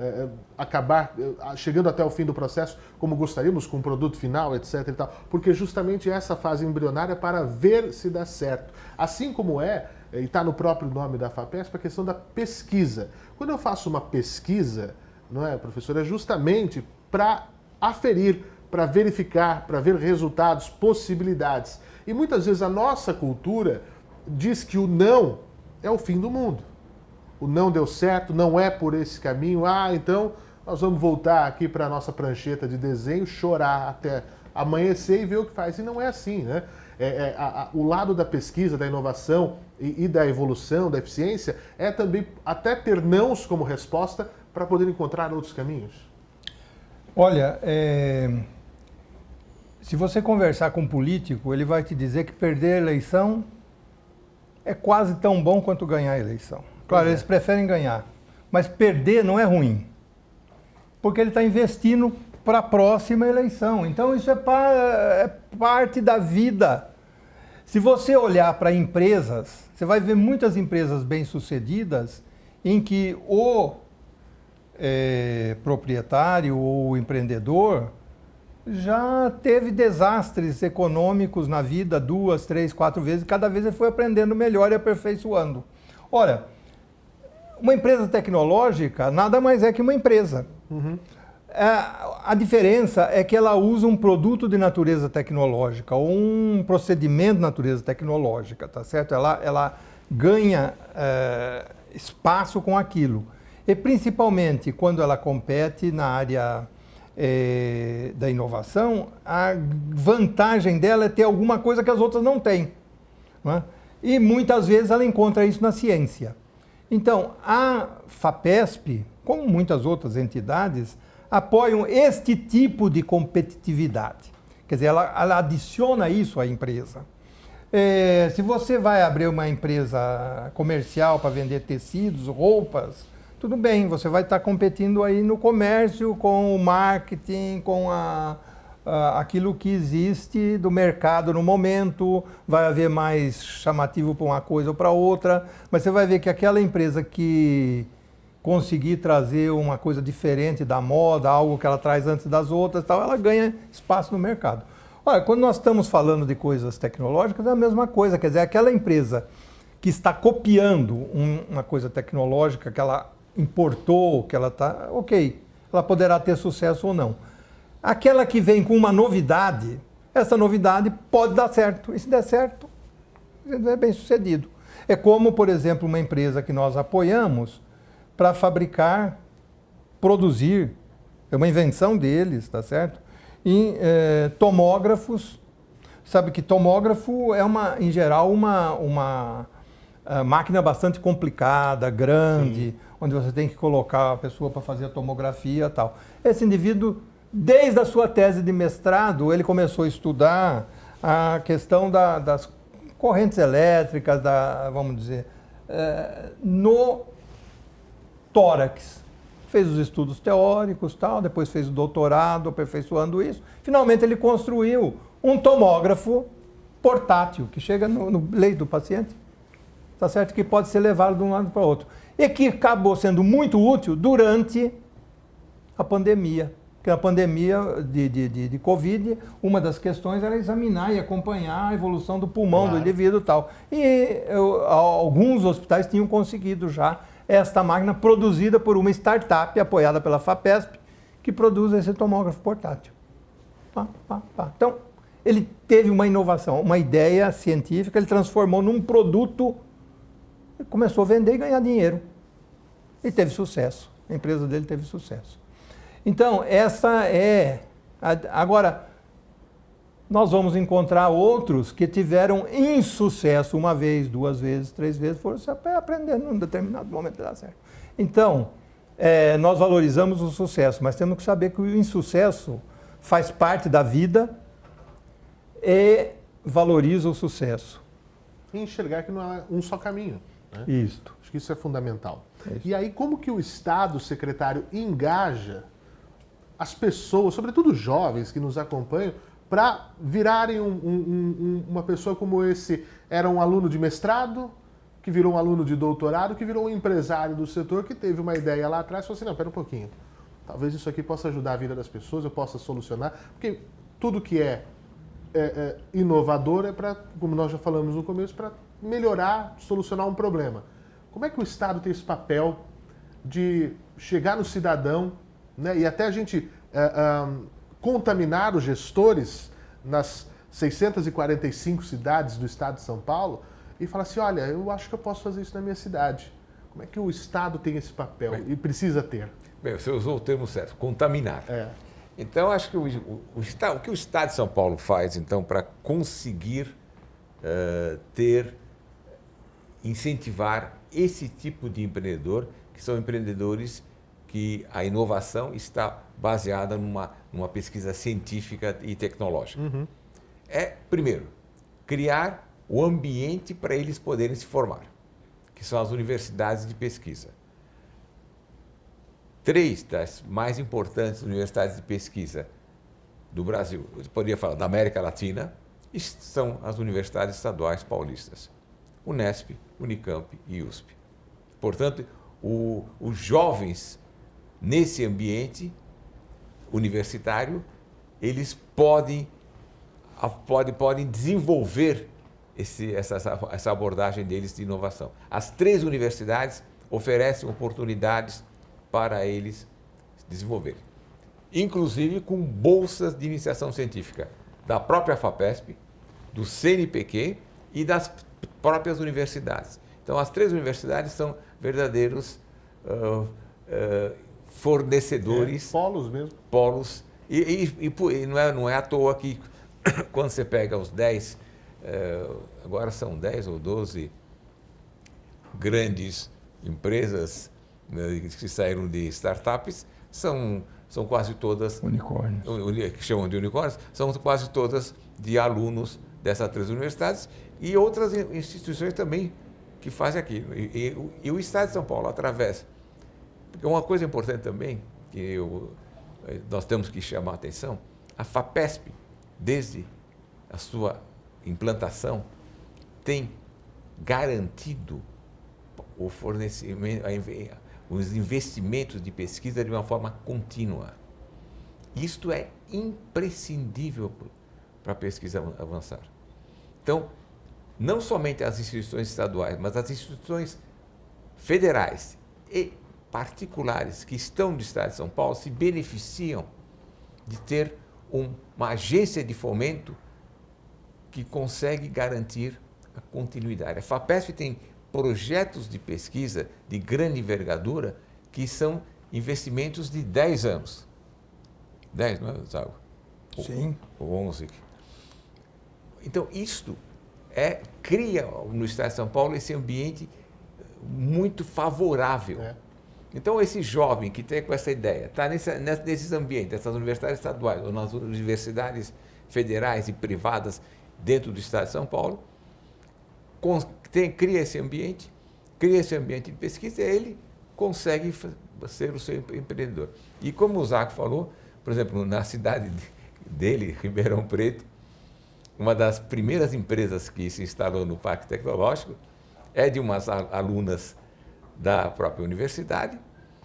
acabar chegando até o fim do processo como gostaríamos, com um produto final, etc. e tal, porque justamente essa fase embrionária para ver se dá certo. Assim como e está no próprio nome da FAPESP, a questão da pesquisa. Quando eu faço uma pesquisa, não é, professor, é justamente para aferir, para verificar, para ver resultados, possibilidades. E muitas vezes a nossa cultura diz que o não é o fim do mundo. O não deu certo, não é por esse caminho, então nós vamos voltar aqui para a nossa prancheta de desenho, chorar até amanhecer e ver o que faz. E não é assim, né? O lado da pesquisa, da inovação e da evolução, da eficiência, é também até ter nãos como resposta para poder encontrar outros caminhos. Olha, se você conversar com um político, ele vai te dizer que perder a eleição é quase tão bom quanto ganhar a eleição. Claro, eles preferem ganhar, mas perder não é ruim, porque ele está investindo para a próxima eleição. Então, isso é parte da vida. Se você olhar para empresas, você vai ver muitas empresas bem-sucedidas em que o proprietário ou o empreendedor já teve desastres econômicos na vida 2, 3, 4 vezes, e cada vez ele foi aprendendo melhor e aperfeiçoando. Ora, uma empresa tecnológica nada mais é que uma empresa. A diferença é que ela usa um produto de natureza tecnológica ou um procedimento de natureza tecnológica, tá certo? Ela ganha espaço com aquilo. E principalmente quando ela compete na área da inovação, a vantagem dela é ter alguma coisa que as outras não têm. Não é? E muitas vezes ela encontra isso na ciência. Então, a FAPESP, como muitas outras entidades, apoiam este tipo de competitividade. Quer dizer, ela adiciona isso à empresa. Se você vai abrir uma empresa comercial para vender tecidos, roupas, tudo bem, você vai estar competindo aí no comércio com o marketing, com aquilo que existe do mercado no momento, vai haver mais chamativo para uma coisa ou para outra, mas você vai ver que aquela empresa que conseguir trazer uma coisa diferente da moda, algo que ela traz antes das outras, tal, ela ganha espaço no mercado. Olha, quando nós estamos falando de coisas tecnológicas, é a mesma coisa, quer dizer, aquela empresa que está copiando uma coisa tecnológica que ela importou, que ela está, ok, ela poderá ter sucesso ou não. Aquela que vem com uma novidade, essa novidade pode dar certo, e se der certo, é bem sucedido. É como, por exemplo, uma empresa que nós apoiamos para fabricar, produzir, é uma invenção deles, tá certo? Tomógrafos. Sabe que tomógrafo é, em geral, uma máquina bastante complicada, grande, onde você tem que colocar a pessoa para fazer a tomografia e tal. Esse indivíduo, desde a sua tese de mestrado, ele começou a estudar a questão das correntes elétricas, vamos dizer, no tórax. Fez os estudos teóricos, tal, depois fez o doutorado, aperfeiçoando isso. Finalmente ele construiu um tomógrafo portátil, que chega no leito do paciente, tá certo? Que pode ser levado de um lado para o outro. E que acabou sendo muito útil durante a pandemia. Porque na pandemia de Covid, uma das questões era examinar e acompanhar a evolução do pulmão do indivíduo e tal. E alguns hospitais tinham conseguido já esta máquina produzida por uma startup apoiada pela FAPESP, que produz esse tomógrafo portátil. Então, ele teve uma inovação, uma ideia científica, ele transformou num produto e começou a vender e ganhar dinheiro. E teve sucesso, a empresa dele teve sucesso. Então, essa é... Agora, nós vamos encontrar outros que tiveram insucesso uma vez, duas vezes, três vezes, foram se aprendendo num determinado momento de dar certo. Então, nós valorizamos o sucesso, mas temos que saber que o insucesso faz parte da vida e valoriza o sucesso. E enxergar que não é um só caminho. Né? Isso. Acho que isso é fundamental. Isso. E aí, como que o Estado, secretário, engaja as pessoas, sobretudo os jovens que nos acompanham, para virarem uma pessoa como esse? Era um aluno de mestrado, que virou um aluno de doutorado, que virou um empresário do setor, que teve uma ideia lá atrás e falou assim, não, pera um pouquinho, talvez isso aqui possa ajudar a vida das pessoas, eu possa solucionar, porque tudo que é inovador é para, como nós já falamos no começo, para melhorar, solucionar um problema. Como é que o Estado tem esse papel de chegar no cidadão, né, e até a gente contaminar os gestores nas 645 cidades do estado de São Paulo e falar assim, olha, eu acho que eu posso fazer isso na minha cidade. Como é que o Estado tem esse papel e precisa ter? Bem, você usou o termo certo, contaminar. Então, acho que o que o Estado de São Paulo faz, então, para conseguir incentivar esse tipo de empreendedor, que são empreendedores que a inovação está baseada numa pesquisa científica e tecnológica. Uhum. Primeiro, criar o ambiente para eles poderem se formar, que são as universidades de pesquisa. 3 das mais importantes universidades de pesquisa do Brasil, eu poderia falar da América Latina, são as universidades estaduais paulistas, Unesp, Unicamp e USP. Portanto, os jovens nesse ambiente universitário, eles podem desenvolver essa abordagem deles de inovação. As 3 universidades oferecem oportunidades para eles desenvolverem, inclusive com bolsas de iniciação científica da própria FAPESP, do CNPq e das próprias universidades. Então, as 3 universidades são verdadeiros fornecedores. Polos mesmo. Polos. E não é à toa que quando você pega os 10, agora são 10 ou 12 grandes empresas, né, que saíram de startups, são quase todas... Unicórnios. Que chamam de unicórnios, são quase todas de alunos dessas 3 universidades e outras instituições também que fazem aquilo. E o Estado de São Paulo, através... Porque uma coisa importante também, que nós temos que chamar a atenção, a FAPESP, desde a sua implantação, tem garantido o fornecimento, os investimentos de pesquisa de uma forma contínua. Isto é imprescindível para a pesquisa avançar. Então, não somente as instituições estaduais, mas as instituições federais e particulares que estão no Estado de São Paulo se beneficiam de ter uma agência de fomento que consegue garantir a continuidade. A FAPESP tem projetos de pesquisa de grande envergadura que são investimentos de 10 anos. 10, não é, Zago? Sim. Ou 11. Então, isto cria no Estado de São Paulo esse ambiente muito favorável. Então, esse jovem que tem com essa ideia, está nesses ambientes, essas universidades estaduais, ou nas universidades federais e privadas dentro do Estado de São Paulo, cria esse ambiente de pesquisa, e ele consegue ser o seu empreendedor. E como o Zago falou, por exemplo, na cidade dele, Ribeirão Preto, uma das primeiras empresas que se instalou no Parque Tecnológico é de umas alunas da própria universidade,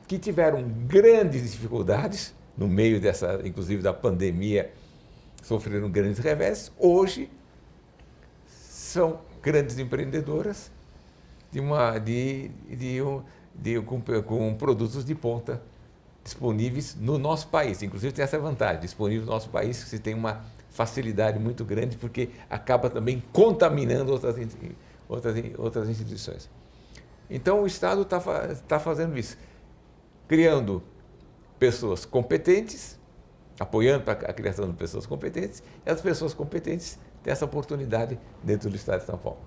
que tiveram grandes dificuldades no meio dessa, inclusive da pandemia, sofreram grandes reveses. Hoje são grandes empreendedoras com produtos de ponta disponíveis no nosso país. Inclusive tem essa vantagem, disponível no nosso país, que se tem uma facilidade muito grande, porque acaba também contaminando outras instituições. Então o Estado está fazendo isso, criando pessoas competentes, apoiando para a criação de pessoas competentes, e as pessoas competentes têm essa oportunidade dentro do Estado de São Paulo.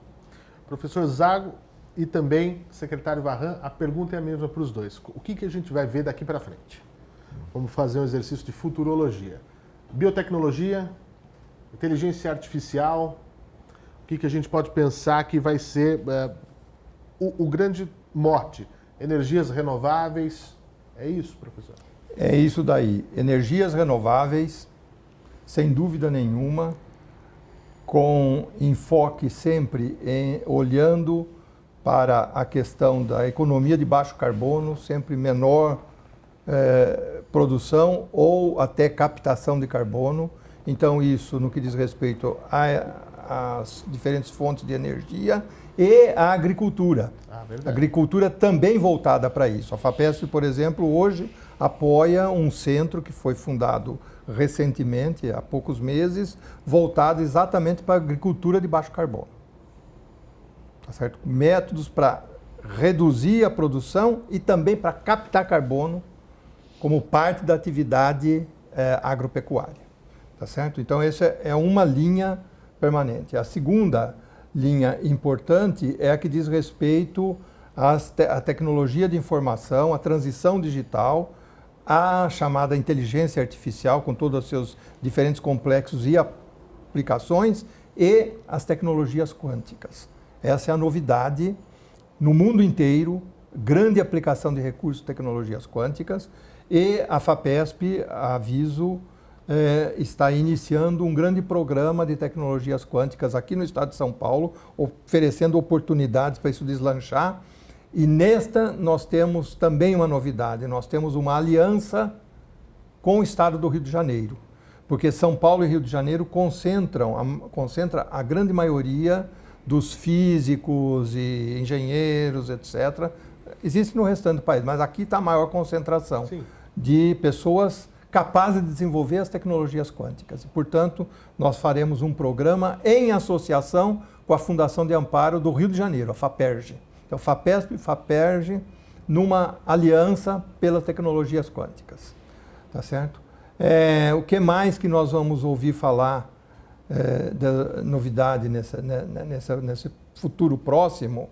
Professor Zago e também secretário Varran, a pergunta é a mesma para os dois. O que a gente vai ver daqui para frente? Vamos fazer um exercício de futurologia. Biotecnologia, inteligência artificial, o que a gente pode pensar que vai ser o grande mote? Energias renováveis, é isso, professor? É isso daí. Energias renováveis, sem dúvida nenhuma, com enfoque sempre olhando para a questão da economia de baixo carbono, sempre menor produção ou até captação de carbono. Então, isso no que diz respeito às diferentes fontes de energia e à agricultura. A agricultura também voltada para isso. A FAPESP, por exemplo, hoje apoia um centro que foi fundado recentemente, há poucos meses, voltado exatamente para a agricultura de baixo carbono. Tá certo? Métodos para reduzir a produção e também para captar carbono como parte da atividade agropecuária. Tá certo? Então, essa é uma linha permanente. A segunda linha importante é a que diz respeito à tecnologia de informação, à transição digital, à chamada inteligência artificial, com todos os seus diferentes complexos e aplicações, e as tecnologias quânticas. Essa é a novidade no mundo inteiro, grande aplicação de recursos de tecnologias quânticas, e a FAPESP, aviso, está iniciando um grande programa de tecnologias quânticas aqui no estado de São Paulo, oferecendo oportunidades para isso deslanchar. E nesta nós temos também uma novidade, nós temos uma aliança com o estado do Rio de Janeiro, porque São Paulo e Rio de Janeiro concentra a grande maioria dos físicos e engenheiros, etc. Existe no restante do país, mas aqui está a maior concentração de pessoas capazes de desenvolver as tecnologias quânticas. E, portanto, nós faremos um programa em associação com a Fundação de Amparo do Rio de Janeiro, a FAPERJ. Então, FAPESP e FAPERJ numa aliança pelas tecnologias quânticas. Tá certo? O que mais que nós vamos ouvir falar da novidade nesse futuro próximo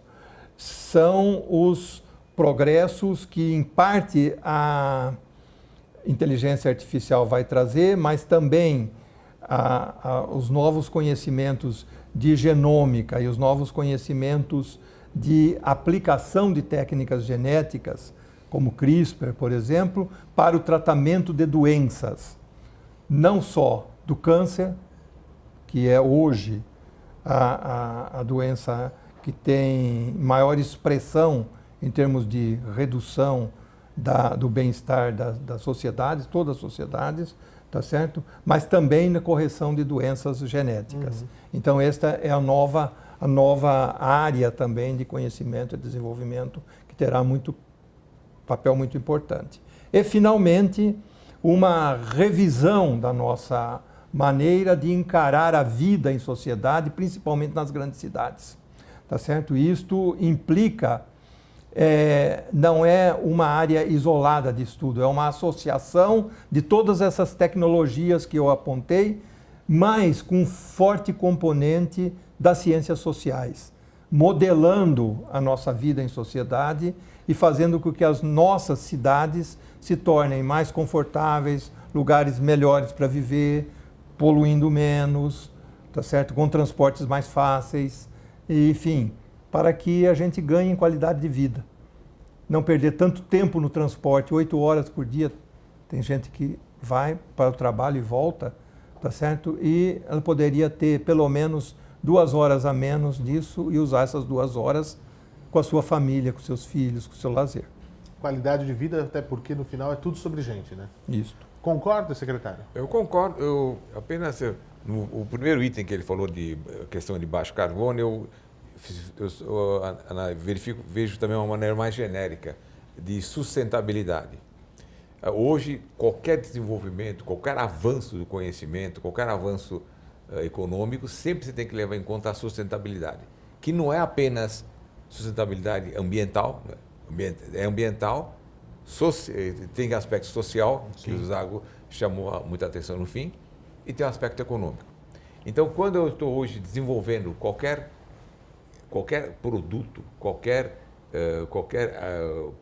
são os progressos que, em parte, a inteligência artificial vai trazer, mas também os novos conhecimentos de genômica e os novos conhecimentos de aplicação de técnicas genéticas, como CRISPR, por exemplo, para o tratamento de doenças, não só do câncer, que é hoje a doença que tem maior expressão em termos de redução do bem-estar das sociedades, todas as sociedades, tá certo? Mas também na correção de doenças genéticas. Então, esta é a nova área também de conhecimento e desenvolvimento que terá papel muito importante. E, finalmente, uma revisão da nossa maneira de encarar a vida em sociedade, principalmente nas grandes cidades, tá certo? Isto implica não é uma área isolada de estudo, é uma associação de todas essas tecnologias que eu apontei, mas com forte componente das ciências sociais, modelando a nossa vida em sociedade e fazendo com que as nossas cidades se tornem mais confortáveis, lugares melhores para viver, poluindo menos, tá certo? Com transportes mais fáceis, e, enfim, para que a gente ganhe em qualidade de vida. Não perder tanto tempo no transporte, 8 horas por dia. Tem gente que vai para o trabalho e volta, tá certo? E ela poderia ter pelo menos 2 horas a menos disso e usar essas 2 horas com a sua família, com seus filhos, com o seu lazer. Qualidade de vida, até porque no final é tudo sobre gente, né? Isso. Concorda, secretário? Eu concordo. Eu apenas o primeiro item que ele falou de questão de baixo carbono, vejo também uma maneira mais genérica de sustentabilidade. Hoje, qualquer desenvolvimento, qualquer avanço do conhecimento, qualquer avanço econômico, sempre você tem que levar em conta a sustentabilidade, que não é apenas sustentabilidade ambiental, é ambiental, tem aspecto social, que o Zago chamou muita atenção no fim, e tem um aspecto econômico. Então, quando eu estou hoje desenvolvendo qualquer produto, qualquer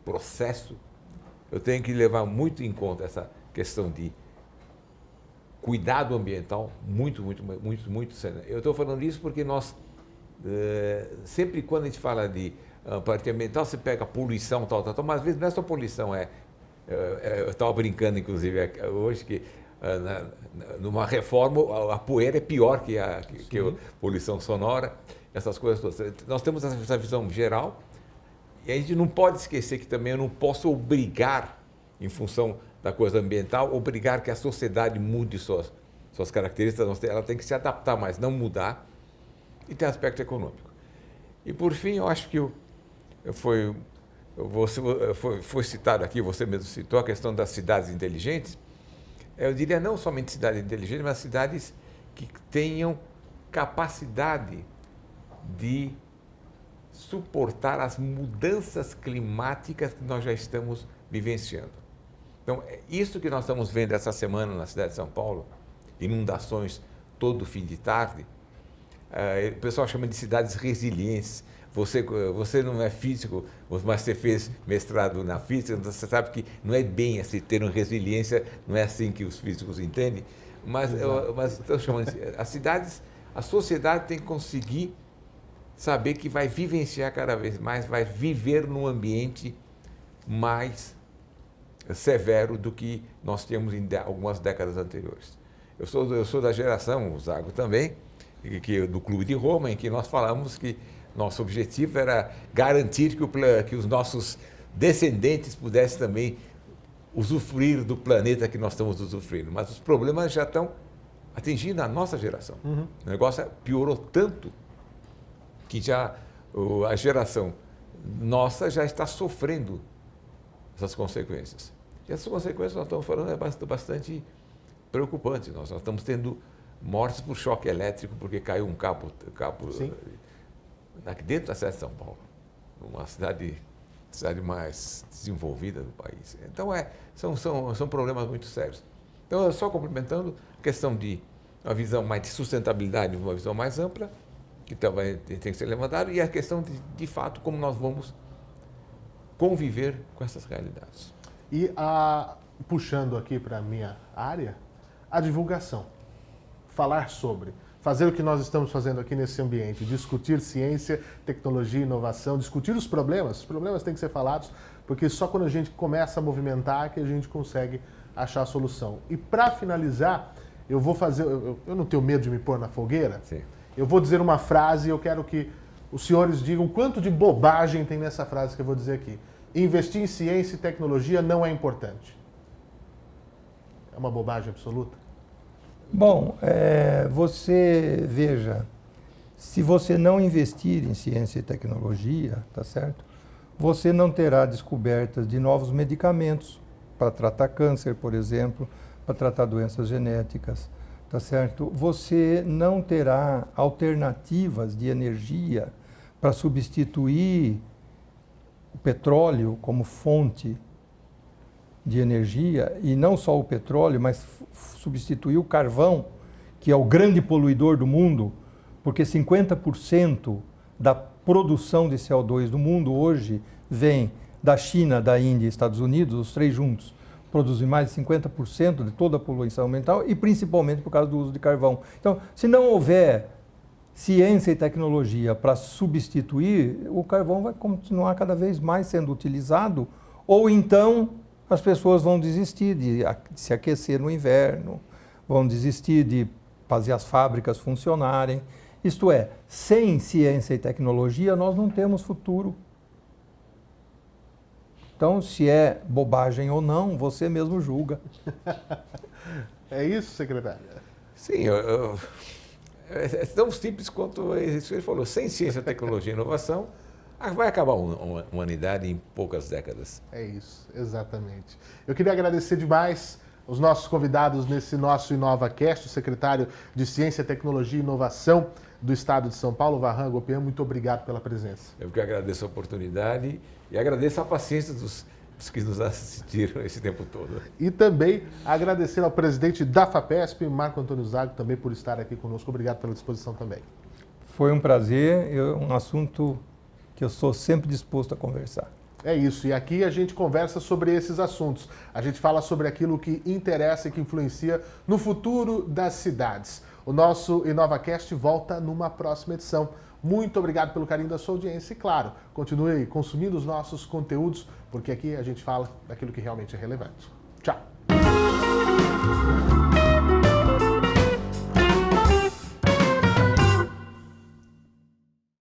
processo, eu tenho que levar muito em conta essa questão de cuidado ambiental, muito sério. Eu estou falando isso porque nós, sempre quando a gente fala de parte ambiental, você pega poluição, tal, mas às vezes não é só poluição, eu estava brincando, inclusive, hoje, que numa reforma a poeira é pior que a poluição sonora, essas coisas todas. Nós temos essa visão geral e a gente não pode esquecer que também eu não posso obrigar, em função da coisa ambiental, obrigar que a sociedade mude suas características. Ela tem que se adaptar, mas não mudar. E tem aspecto econômico. E, por fim, eu acho que foi citado aqui, você mesmo citou, a questão das cidades inteligentes. Eu diria não somente cidades inteligentes, mas cidades que tenham capacidade de suportar as mudanças climáticas que nós já estamos vivenciando. Então, isso que nós estamos vendo essa semana na cidade de São Paulo, inundações todo fim de tarde, o pessoal chama de cidades resilientes. Você não é físico, mas você fez mestrado na física, então você sabe que não é bem esse termo resiliência, não é assim que os físicos entendem, mas estou chamando as cidades, a sociedade tem que conseguir saber que vai vivenciar cada vez mais, vai viver num ambiente mais severo do que nós tínhamos em algumas décadas anteriores. Eu sou da geração, o Zago também, do Clube de Roma, em que nós falamos que nosso objetivo era garantir que os nossos descendentes pudessem também usufruir do planeta que nós estamos usufruindo. Mas os problemas já estão atingindo a nossa geração. Uhum. O negócio piorou tanto que a geração nossa já está sofrendo essas consequências. E essas consequências, nós estamos falando, bastante preocupantes. Nós estamos tendo mortes por choque elétrico, porque caiu um cabo aqui dentro da cidade de São Paulo, uma cidade mais desenvolvida do país. Então, são problemas muito sérios. Então, só complementando, a questão de uma visão mais de sustentabilidade, uma visão mais ampla, que também tem que ser levantada, e a questão de fato, como nós vamos conviver com essas realidades. E puxando aqui para a minha área, a divulgação. Falar sobre. fazer o que nós estamos fazendo aqui nesse ambiente, discutir ciência, tecnologia, inovação, discutir os problemas têm que ser falados, porque só quando a gente começa a movimentar que a gente consegue achar a solução. E para finalizar, eu vou fazer, eu não tenho medo de me pôr na fogueira, Sim. eu vou dizer uma frase e eu quero que os senhores digam quanto de bobagem tem nessa frase que eu vou dizer aqui. Investir em ciência e tecnologia não é importante. É uma bobagem absoluta? Bom, você veja, se você não investir em ciência e tecnologia, tá certo? Você não terá descobertas de novos medicamentos para tratar câncer, por exemplo, para tratar doenças genéticas, tá certo? Você não terá alternativas de energia para substituir o petróleo como fonte de energia, e não só o petróleo, mas substituir o carvão, que é o grande poluidor do mundo, porque 50% da produção de CO2 do mundo hoje vem da China, da Índia e Estados Unidos, os três juntos produzem mais de 50% de toda a poluição ambiental, e principalmente por causa do uso de carvão. Então, se não houver ciência e tecnologia para substituir, o carvão vai continuar cada vez mais sendo utilizado, ou então as pessoas vão desistir de se aquecer no inverno, vão desistir de fazer as fábricas funcionarem. Isto é, sem ciência e tecnologia nós não temos futuro. Então, se é bobagem ou não, você mesmo julga. É isso, secretário? Sim, é tão simples quanto isso que ele falou. Sem ciência, tecnologia e inovação, vai acabar uma humanidade em poucas décadas. É isso, exatamente. Eu queria agradecer demais os nossos convidados nesse nosso InovaCast, o secretário de Ciência, Tecnologia e Inovação do Estado de São Paulo, Varran Agopian. Muito obrigado pela presença. Eu que agradeço a oportunidade e agradeço a paciência dos que nos assistiram esse tempo todo. E também agradecer ao presidente da FAPESP, Marco Antônio Zago, também por estar aqui conosco. Obrigado pela disposição também. Foi um prazer, um assunto que eu sou sempre disposto a conversar. É isso, e aqui a gente conversa sobre esses assuntos. A gente fala sobre aquilo que interessa e que influencia no futuro das cidades. O nosso InovaCast volta numa próxima edição. Muito obrigado pelo carinho da sua audiência e, claro, continue consumindo os nossos conteúdos, porque aqui a gente fala daquilo que realmente é relevante. Tchau!